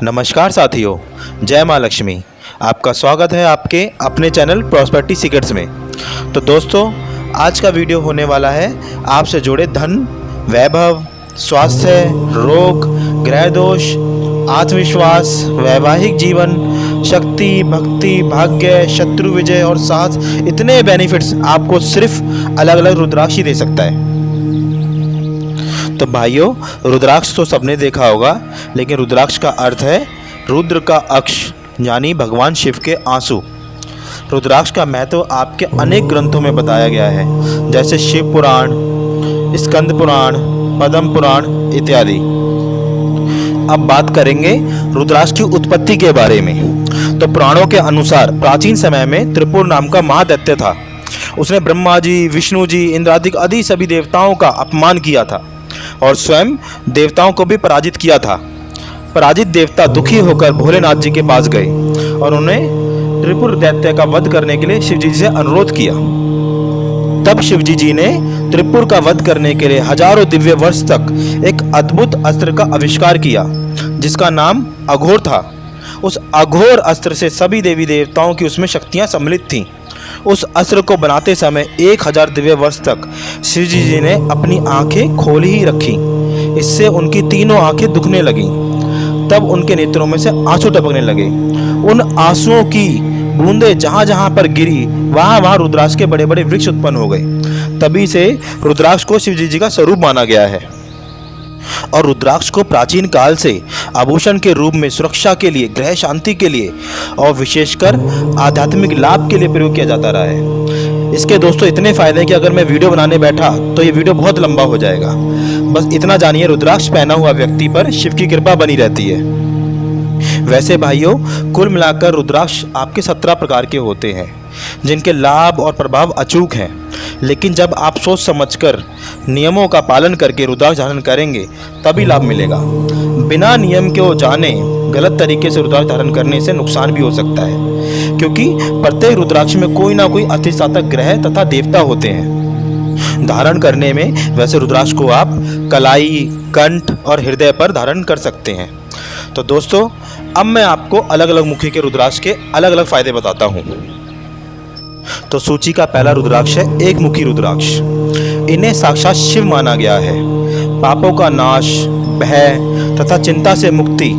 नमस्कार साथियों, जय माँ लक्ष्मी। आपका स्वागत है आपके अपने चैनल प्रॉस्पेरिटी सीक्रेट्स में। तो दोस्तों, आज का वीडियो होने वाला है आपसे जुड़े धन, वैभव, स्वास्थ्य, रोग, ग्रह दोष, आत्मविश्वास, वैवाहिक जीवन, शक्ति, भक्ति, भाग्य, शत्रु विजय और साहस, इतने बेनिफिट्स आपको सिर्फ अलग अलग रुद्राक्ष ही दे सकता है। तो भाइयों, रुद्राक्ष तो सबने देखा होगा, लेकिन रुद्राक्ष का अर्थ है रुद्र का अक्ष, यानी भगवान शिव के आंसू। रुद्राक्ष का महत्व आपके अनेक ग्रंथों में बताया गया है, जैसे शिव पुराण, स्कंद पुराण, पद्म पुराण इत्यादि। अब बात करेंगे रुद्राक्ष की उत्पत्ति के बारे में। तो पुराणों के अनुसार प्राचीन समय में त्रिपुर नाम का महादैत्य था। उसने ब्रह्मा जी, विष्णु जी, इंद्रादिक आदि सभी देवताओं का अपमान किया था और स्वयं देवताओं को भी पराजित किया था। पराजित देवता दुखी होकर भोलेनाथ जी के पास गए और उन्हें त्रिपुर दैत्य का वध करने के लिए शिवजी से अनुरोध किया। तब शिवजी जी ने त्रिपुर का वध करने के लिए हजारों दिव्य वर्ष तक एक अद्भुत अस्त्र का आविष्कार किया, जिसका नाम अघोर था। उस अघोर अस्त्र से सभी देवी देवताओं की उसमें शक्तियां सम्मिलित थीं। उस अस्त्र को बनाते समय 1000 दिव्य वर्ष तक शिवजी जी ने अपनी आंखें खोली ही रखी। इससे उनकी तीनों आंखें दुखने लगीं। तब उनके नेत्रों में से आंसू टपकने लगे। उन आंसुओं की बूंदें जहां जहां पर गिरी, वहां वहां रुद्राक्ष के बड़े बड़े वृक्ष उत्पन्न हो गए। तभी से रुद्राक्ष को शिवजी जी का स्वरूप माना गया है। और रुद्राक्ष को प्राचीन काल से आभूषण के रूप में सुरक्षा के लिए, ग्रह शांति के लिए और विशेषकर आध्यात्मिक लाभ के लिए प्रयोग किया जाता रहा है। इसके दोस्तों इतने फायदे हैं कि अगर मैं वीडियो बनाने बैठा तो ये वीडियो बहुत लंबा हो जाएगा। बस इतना जानिए, रुद्राक्ष पहना हुआ व्यक्ति पर शिव की कृपा बनी रहती है। वैसे भाइयों, कुल मिलाकर रुद्राक्ष आपके 17 प्रकार के होते हैं, जिनके लाभ और प्रभाव अचूक हैं। लेकिन जब आप सोच समझकर नियमों का पालन करके रुद्राक्ष धारण करेंगे, तभी लाभ मिलेगा। बिना नियम के जाने गलत तरीके से रुद्राक्ष धारण करने से नुकसान भी हो सकता है, क्योंकि प्रत्येक रुद्राक्ष में कोई ना कोई अधिष्ठाता ग्रह तथा देवता होते हैं। धारण करने में वैसे रुद्राक्ष को आप कलाई, कंठ और हृदय पर धारण कर सकते हैं। तो दोस्तों, अब मैं आपको अलग अलग मुखी के रुद्राक्ष के अलग अलग फायदे बताता हूँ। तो सूची का पहला रुद्राक्ष है एक मुखी रुद्राक्ष। इन्हें साक्षात शिव माना गया है। पापों का नाश, भय तथा चिंता से मुक्ति,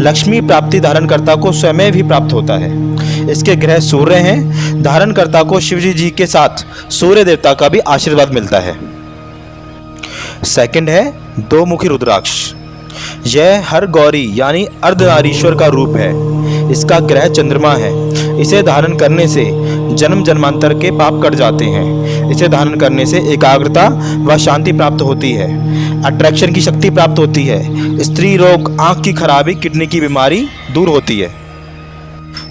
लक्ष्मी प्राप्ति धारणकर्ता को स्वयं भी प्राप्त होता है। इसके ग्रह सूर्य हैं। धारणकर्ता को शिवजी जी के साथ सूर्य देवता का भी आशीर्वाद मिलता है। सेकंड है दो मुखी रुद्राक्ष। यह हर गौरी यानी अर्धनारीश्वर का रूप है। इसका ग्रह चंद्रमा है। इसे धारण करने से जन्म जन्मांतर के पाप कट जाते हैं। इसे धारण करने से एकाग्रता व शांति प्राप्त होती है। अट्रैक्शन की शक्ति प्राप्त होती है। स्त्री रोग, आंख की खराबी, किडनी की बीमारी दूर होती है।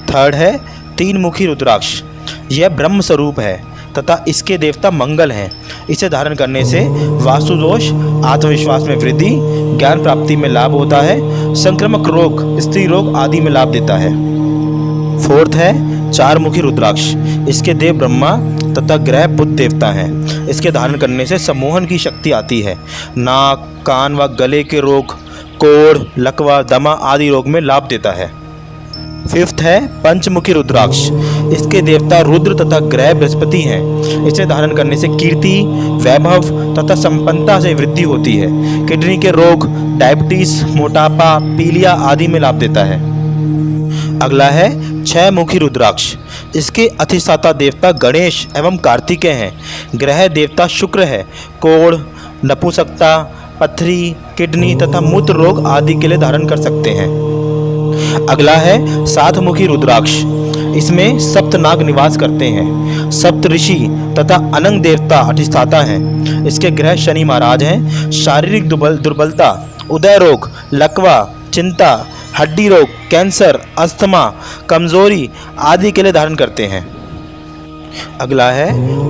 थर्ड है तीन मुखी रुद्राक्ष। यह ब्रह्म स्वरूप है तथा इसके देवता मंगल हैं। इसे धारण करने से वास्तु दोष, आत्मविश्वास में वृद्धि, ज्ञान प्राप्ति में लाभ होता है। संक्रामक रोग, स्त्री रोग आदि में लाभ देता है। फोर्थ है चार मुखी रुद्राक्ष। इसके देव ब्रह्मा तथा ग्रह बुध देवता हैं। इसके धारण करने से सम्मोहन की शक्ति आती है। नाक, कान व गले के रोग, कोढ़, लकवा, दमा आदि रोग में लाभ देता है। फिफ्थ है पंचमुखी रुद्राक्ष। इसके देवता रुद्र तथा ग्रह बृहस्पति हैं। इसे धारण करने से कीर्ति, वैभव तथा संपन्नता से वृद्धि होती है। किडनी के रोग, डायबिटीज, मोटापा, पीलिया आदि में लाभ देता है। अगला है छह मुखी रुद्राक्ष। इसके अधिष्ठाता देवता गणेश एवं कार्तिकेय हैं। ग्रह देवता शुक्र है। कोढ़, नपुंसकता, पथरी, किडनी तथा मूत्र रोग आदि के लिए धारण कर सकते हैं। अगला है सात मुखी रुद्राक्ष। इसमें सप्त नाग निवास करते हैं। सप्त ऋषि तथा अनंग देवता अधिष्ठाता हैं। इसके ग्रह शनि महाराज हैं। शारीरिक दुर्बलता, उदय रोग, लकवा, चिंता, हड्डी रोग, कैंसर, अस्थमा, कमजोरी आदि के लिए धारण करते हैं। अगला है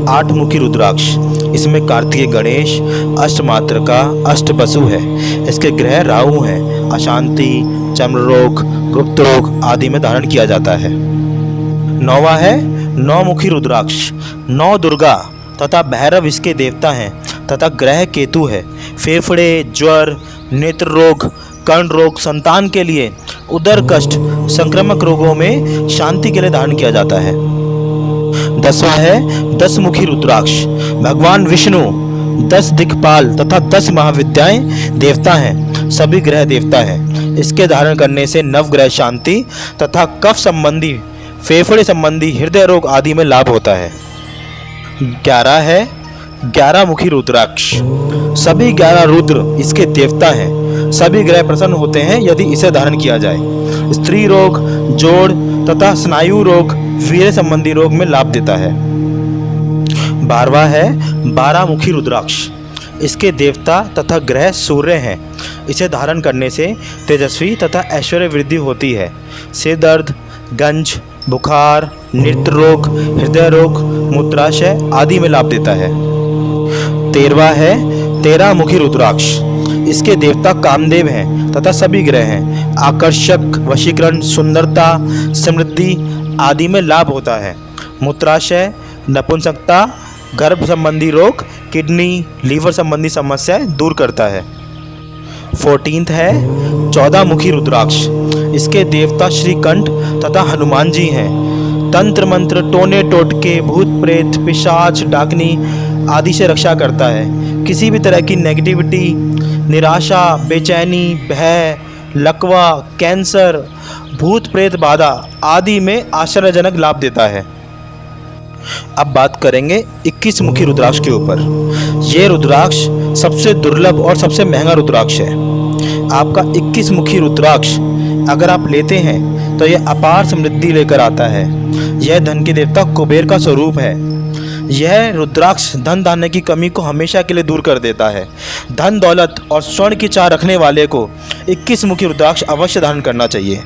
आठ मुखी रुद्राक्ष। इसमें कार्तिकेय गणेश, अष्टमात्रका, अष्टवसु है। इसके ग्रह राहु हैं। अशांति, चर्म रोग, गुप्त रोग आदि में धारण किया जाता है। नौवा है नौ मुखी रुद्राक्ष। नौ दुर्गा तथा भैरव इसके देवता हैं तथा ग्रह केतु है। फेफड़े, ज्वर, नेत्र रोग, कर्ण रोग, संतान के लिए उदर कष्ट, संक्रामक रोगों में शांति के लिए धारण किया जाता है। 10वां है 10 मुखी रुद्राक्ष। भगवान विष्णु 10 दिक्पाल तथा 10 महाविद्याएं देवता हैं, सभी ग्रह देवता हैं। इसके धारण करने से नवग्रह शांति तथा कफ संबंधी, फेफड़े संबंधी, हृदय रोग आदि में लाभ होता है। 11 है 11 मुखी रुद्राक्ष। सभी 11 रुद्र इसके देवता हैं। सभी ग्रह प्रसन्न होते हैं यदि इसे धारण किया जाए। स्त्री रोग, जोड़ तथा स्नायु रोग, वीर्य संबंधी रोग में लाभ देता है। 12वां है 12 मुखी रुद्राक्ष। इसके देवता तथा ग्रह सूर्य हैं। इसे धारण करने से तेजस्वी तथा ऐश्वर्य वृद्धि होती है। सिर दर्द, गंज, बुखार, नेत्र रोग, हृदय रोग, मूत्राशय आदि में लाभ देता है। 13वां है 13 मुखी रुद्राक्ष। इसके देवता कामदेव हैं तथा सभी ग्रह हैं। आकर्षक, वशीकरण, सुंदरता, समृद्धि आदि में लाभ होता है। मूत्राशय, नपुंसकता, गर्भ संबंधी रोग, किडनी, लीवर संबंधी समस्याएं दूर करता है। 14th है 14 मुखी रुद्राक्ष। इसके देवता श्रीकंठ तथा हनुमान जी हैं। तंत्र मंत्र, टोने टोटके, भूत प्रेत, पिशाच, डाकनी आदि से रक्षा करता है। किसी भी तरह की नेगेटिविटी, निराशा, बेचैनी, भय, लकवा, कैंसर, भूत प्रेत बाधा आदि में आश्चर्यजनक लाभ देता है। अब बात करेंगे 21 मुखी रुद्राक्ष के ऊपर। ये रुद्राक्ष सबसे दुर्लभ और सबसे महंगा रुद्राक्ष है। आपका 21 मुखी रुद्राक्ष अगर आप लेते हैं तो यह अपार समृद्धि लेकर आता है। यह धन के देवता कुबेर का स्वरूप है। यह रुद्राक्ष धन धान्य की कमी को हमेशा के लिए दूर कर देता है। धन दौलत और स्वर्ण की चाह रखने वाले को 21 मुखी रुद्राक्ष अवश्य धारण करना चाहिए।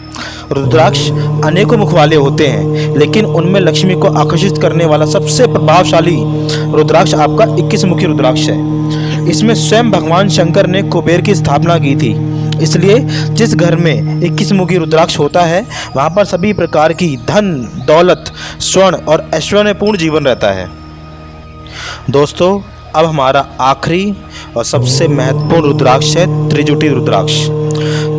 रुद्राक्ष अनेकों मुख वाले होते हैं, लेकिन उनमें लक्ष्मी को आकर्षित करने वाला सबसे प्रभावशाली रुद्राक्ष आपका 21 मुखी रुद्राक्ष है। इसमें स्वयं भगवान शंकर ने कुबेर की स्थापना की थी। इसलिए जिस घर में 21 मुखी रुद्राक्ष होता है वहाँ पर सभी प्रकार की धन, दौलत, स्वर्ण और ऐश्वर्यपूर्ण जीवन रहता है। दोस्तों, अब हमारा आखिरी और सबसे महत्वपूर्ण रुद्राक्ष है त्रिजुटी रुद्राक्ष।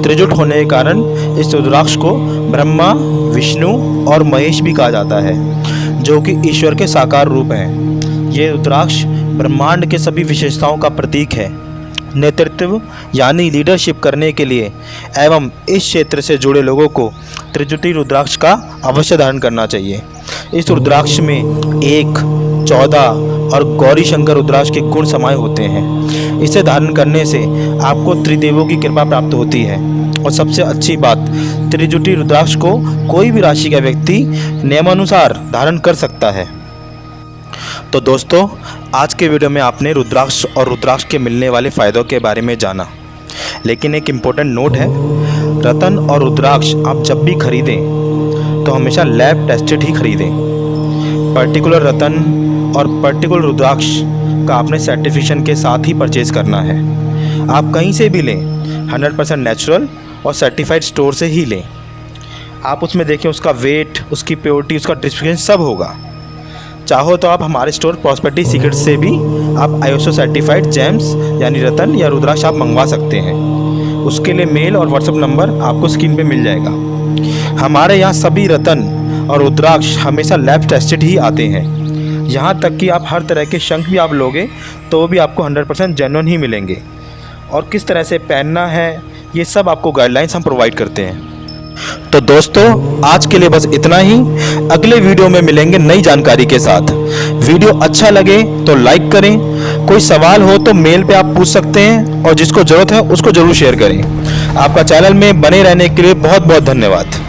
त्रिजुट होने के कारण इस रुद्राक्ष को ब्रह्मा, विष्णु और महेश भी कहा जाता है, जो कि ईश्वर के साकार रूप हैं। ये रुद्राक्ष ब्रह्मांड के सभी विशेषताओं का प्रतीक है। नेतृत्व यानी लीडरशिप करने के लिए एवं इस क्षेत्र से जुड़े लोगों को त्रिजुटी रुद्राक्ष का अवश्य धारण करना चाहिए। इस रुद्राक्ष में 1, 14 और गौरी शंकर रुद्राक्ष के गुण समाये होते हैं। इसे धारण करने से आपको त्रिदेवों की कृपा प्राप्त होती है। और सबसे अच्छी बात, त्रिजुटी रुद्राक्ष को कोई भी राशि का व्यक्ति नियमानुसार धारण कर सकता है। तो दोस्तों, आज के वीडियो में आपने रुद्राक्ष और रुद्राक्ष के मिलने वाले फ़ायदों के बारे में जाना, लेकिन एक इम्पोर्टेंट नोट है, रतन और रुद्राक्ष आप जब भी खरीदें तो हमेशा लैब टेस्टेड ही खरीदें। पर्टिकुलर रतन और पर्टिकुलर रुद्राक्ष का आपने सर्टिफिकेशन के साथ ही परचेज़ करना है। आप कहीं से भी लें, 100% नेचुरल और सर्टिफाइड स्टोर से ही लें। आप उसमें देखें उसका वेट, उसकी प्योरिटी, उसका डिस्क्रिप्शन सब होगा। चाहो तो आप हमारे स्टोर प्रॉस्पेरिटी सीक्रेट्स से भी आप ISO सर्टिफाइड जेम्स यानी रतन या रुद्राक्ष आप मंगवा सकते हैं। उसके लिए मेल और व्हाट्सएप नंबर आपको स्क्रीन पे मिल जाएगा। हमारे यहाँ सभी रतन और रुद्राक्ष हमेशा लैब टेस्टेड ही आते हैं। यहाँ तक कि आप हर तरह के शंख भी आप लोगे तो भी आपको 100% जेन्युइन ही मिलेंगे। और किस तरह से पहनना है ये सब आपको गाइडलाइंस हम प्रोवाइड करते हैं। तो दोस्तों, आज के लिए बस इतना ही। अगले वीडियो में मिलेंगे नई जानकारी के साथ। वीडियो अच्छा लगे तो लाइक करें, कोई सवाल हो तो मेल पे आप पूछ सकते हैं और जिसको ज़रूरत है उसको ज़रूर शेयर करें। आपका चैनल में बने रहने के लिए बहुत बहुत धन्यवाद।